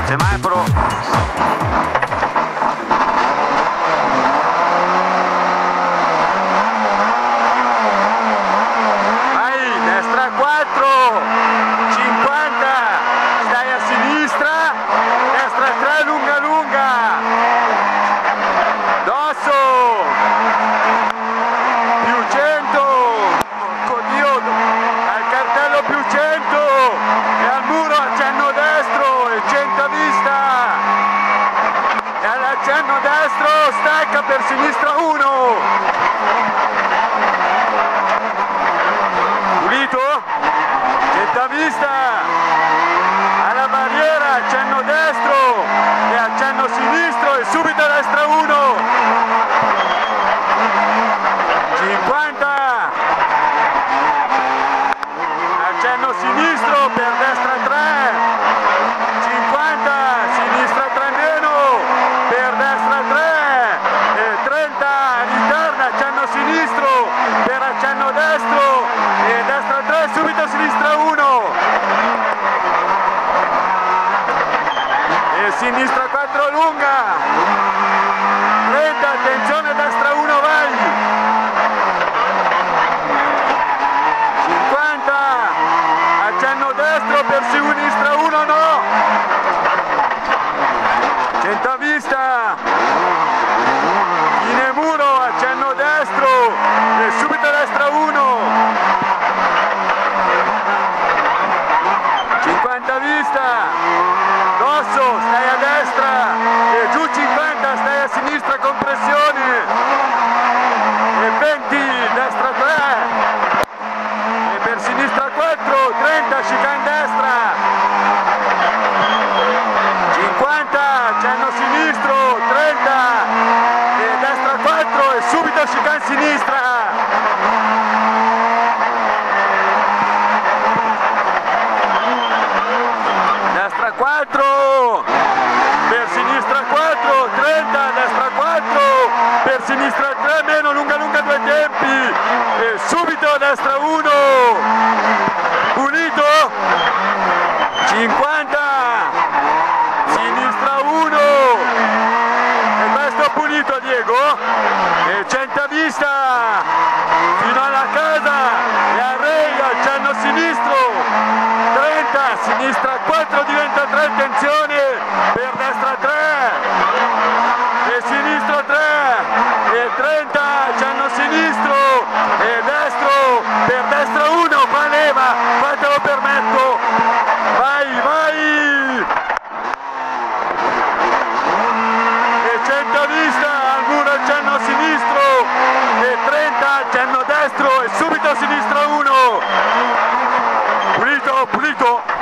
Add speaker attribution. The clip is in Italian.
Speaker 1: Semaforo. Vai, destra 4, 50, stai a sinistra, destra 3, lunga lunga, dosso, più 100, porco Dio, al cartello più 100, e al muro accenno destro, e 100 a vista, e all'accenno destro stacca per sinistra 1. Pulito, 100 a vista, alla barriera, accenno destro e accenno sinistro e subito a destra 1. 50, accenno sinistro per destra 3, 50, sinistra 3 meno, per destra 3, e 30, ritorna, accenno sinistro per accenno destro, e destra 3, subito a sinistra 1, e sinistra 4 lunga, 30, attenzione, destra 1, vai, 50, accenno destro per sinistra 1, no, 100 a vista, fine muro, accenno destro e subito a destra 1, 50 a vista, dosso, stai a destra e giù 50, stai a sinistra con pressione, e 20, destra 3, e per sinistra 4, 30, chicane destra, 50, accenno sinistro, 30, e destra 4 e subito chicane sinistra. Destra 4, per sinistra 4, 30, destra 4, per sinistra 3 meno, lunga lunga 2 tempi, e subito a destra 1, pulito, 50, sinistra 1, e questo pulito Diego, e 100 a vista, fino alla casa, e a Rei, accenno sinistro, 30, sinistra 4 diventa 3, attenzione, per destra 3, e sinistra 3, e 30, accenno sinistro, e destro, per destra 1, fa leva, fatelo permetto, vai, vai, e 100 a vista, al muro accenno sinistro, e 30, accenno destro, e subito a sinistra 1, pulito, pulito.